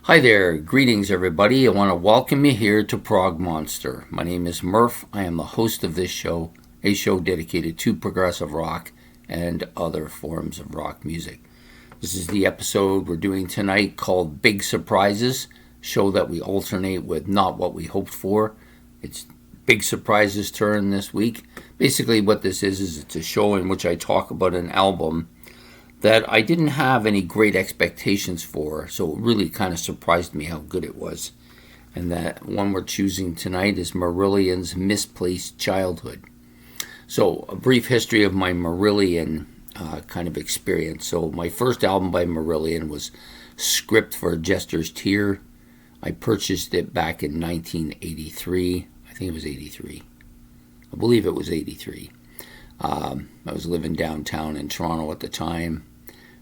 Hi there, greetings everybody. I want to welcome you here to Prog Monster. My name is Murph. I am the host of this show, a show dedicated to progressive rock and other forms of rock music. This is the episode we're doing tonight called Big Surprises, show that we alternate with Not What We Hoped For. It's Big Surprises turn this week. Basically what this is it's a show in which I talk about an album that I didn't have any great expectations for, so it really kind of surprised me how good it was. And that one we're choosing tonight is Marillion's Misplaced Childhood. So, a brief history of my Marillion kind of experience. So, my first album by Marillion was Script for a Jester's Tear. I purchased it back in 1983. I think it was 83. I believe it was 83. I was living downtown in Toronto at the time,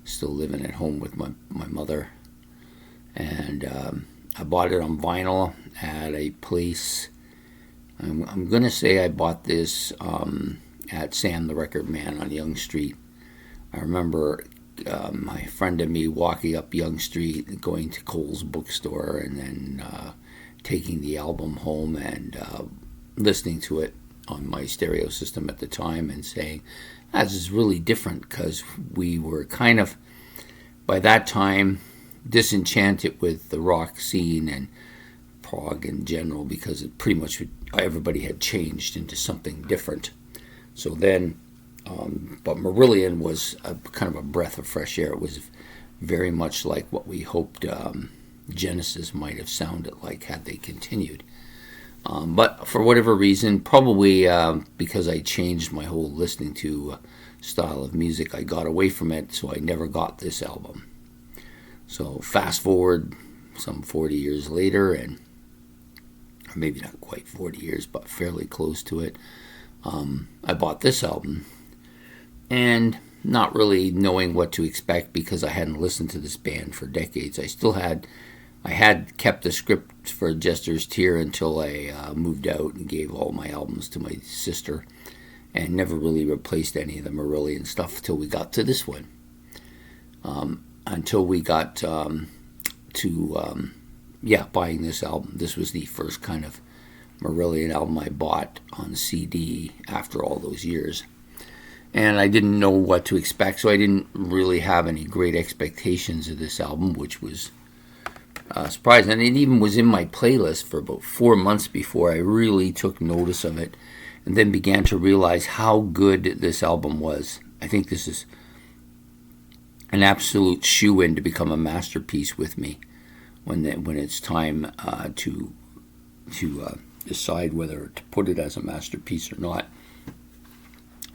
still living at home with my mother, and I bought it on vinyl at a place. I'm going to say I bought this at Sam the Record Man on Yonge Street. I remember my friend and me walking up Yonge Street, going to Cole's bookstore, and then taking the album home and listening to it on my stereo system at the time and saying, this is really different, because we were kind of, by that time, disenchanted with the rock scene and prog in general, because it pretty much everybody had changed into something different. So then, but Marillion was kind of a breath of fresh air. It was very much like what we hoped Genesis might have sounded like had they continued. But for whatever reason, probably because I changed my whole listening to style of music, I got away from it, so I never got this album. So fast forward some 40 years later, or maybe not quite 40 years, but fairly close to it, I bought this album. And not really knowing what to expect, because I hadn't listened to this band for decades. I had kept the Script for a Jester's Tear until I moved out and gave all my albums to my sister, and never really replaced any of the Marillion stuff until we got to this one. Until we got to buying this album. This was the first kind of Marillion album I bought on CD after all those years. And I didn't know what to expect, so I didn't really have any great expectations of this album, which was surprising. And it even was in my playlist for about 4 months before I really took notice of it, and then began to realize how good this album was. I think this is an absolute shoe-in to become a masterpiece with me when it's time to decide whether to put it as a masterpiece or not,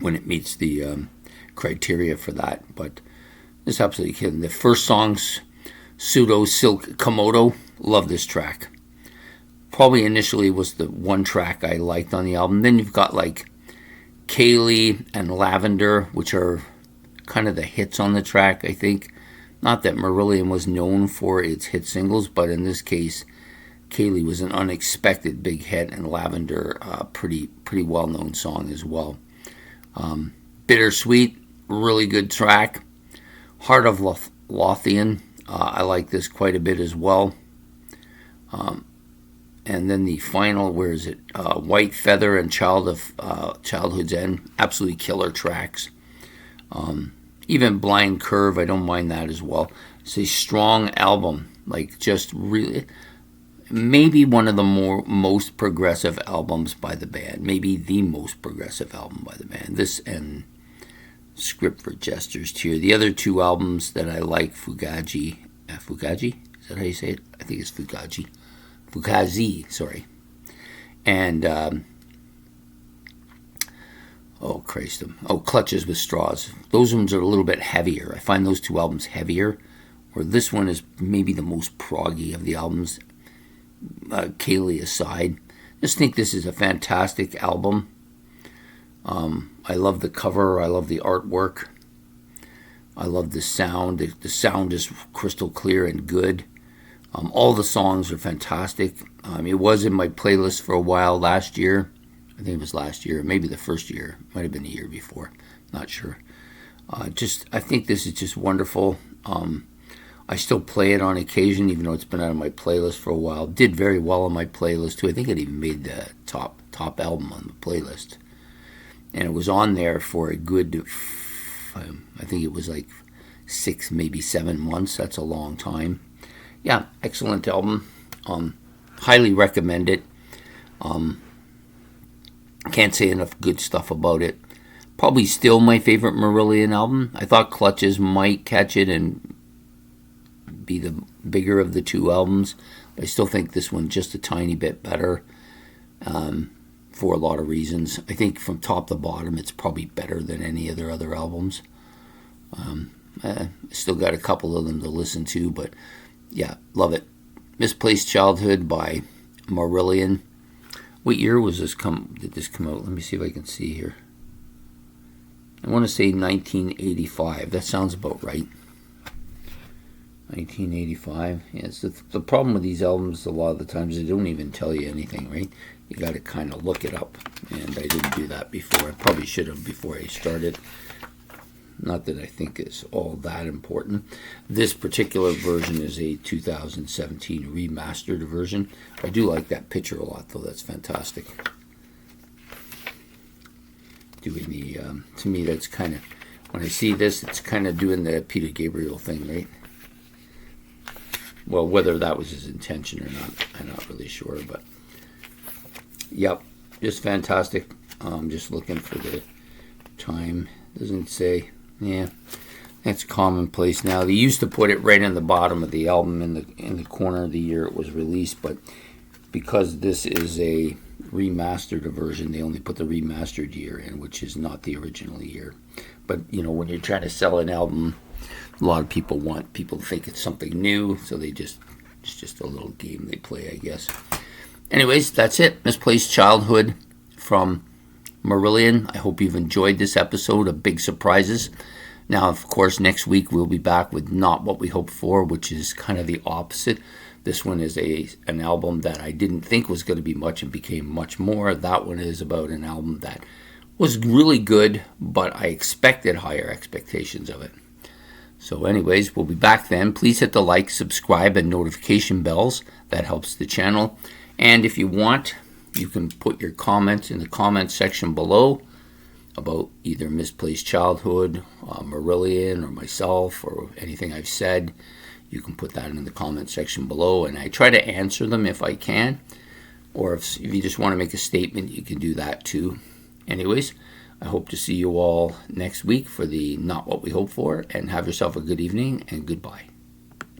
when it meets the criteria for that. But it's absolutely killing. The first song's Pseudo Silk Komodo. Love this track. Probably initially was the one track I liked on the album. Then you've got like Kaylee and Lavender, which are kind of the hits on the track, I think. Not that Marillion was known for its hit singles, but in this case, Kaylee was an unexpected big hit, and Lavender, pretty well-known song as well. Bittersweet, really good track. Heart of Lothian, I like this quite a bit as well. And then the final, where is it? White Feather and Childhood's End, absolutely killer tracks. Even Blind Curve, I don't mind that as well. It's a strong album, like just really, maybe one of the most progressive albums by the band, maybe the most progressive album by the band. This and Script for Jester's Tear. The other two albums that I like, Fugazi, is that how you say it? I think it's Fugazi, sorry. And Clutches with Straws. Those ones are a little bit heavier. I find those two albums heavier, where this one is maybe the most proggy of the albums, Kaylee aside. Just think this is a fantastic album. I love the cover. I love the artwork. I love the sound. The sound is crystal clear and good. All the songs are fantastic. It was in my playlist for a while last year. I think it was last year, maybe the first year. Might have been a year before. Not sure. I think this is just wonderful. I still play it on occasion, even though it's been out of my playlist for a while. Did very well on my playlist too. I think it even made the top album on the playlist, and it was on there for a good, I think it was like 6, maybe 7 months. That's a long time. Yeah, excellent album. Highly recommend it. Can't say enough good stuff about it. Probably still my favorite Marillion album. I thought Clutches might catch it and be the bigger of the two albums. But I still think this one just a tiny bit better for a lot of reasons. I think from top to bottom it's probably better than any of their other albums. I still got a couple of them to listen to, but yeah, love it. Misplaced Childhood by Marillion. What year did this come out? Let me see if I can see here. I want to say 1985. That sounds about right. 1985. Yeah, it's the problem with these albums a lot of the times they don't even tell you anything, right? You got to kind of look it up, and I didn't do that before. I probably should have before I started. Not that I think it's all that important. This particular version is a 2017 remastered version. I do like that picture a lot, though. That's fantastic. Doing the, to me, that's kind of, when I see this, it's kind of doing the Peter Gabriel thing, right? Well, whether that was his intention or not, I'm not really sure, but yep, just fantastic. Just looking for the time. Doesn't say. Yeah, that's commonplace now. They used to put it right in the bottom of the album in the corner of the year it was released, but because this is a remastered version, they only put the remastered year in, which is not the original year. But you know, when you're trying to sell an album, a lot of people want people to think it's something new, so it's just a little game they play, I guess. Anyways, that's it. Misplaced Childhood from Marillion. I hope you've enjoyed this episode of Big Surprises. Now, of course, next week we'll be back with Not What We Hoped For, which is kind of the opposite. This one is an album that I didn't think was going to be much and became much more. That one is about an album that was really good, but I expected higher expectations of it. So anyways, we'll be back then. Please hit the like, subscribe, and notification bells. That helps the channel. And if you want, you can put your comments in the comment section below about either Misplaced Childhood, Marillion, or myself, or anything I've said. You can put that in the comment section below, and I try to answer them if I can. Or if you just want to make a statement, you can do that too. Anyways, I hope to see you all next week for the Not What We Hope For, and have yourself a good evening, and goodbye.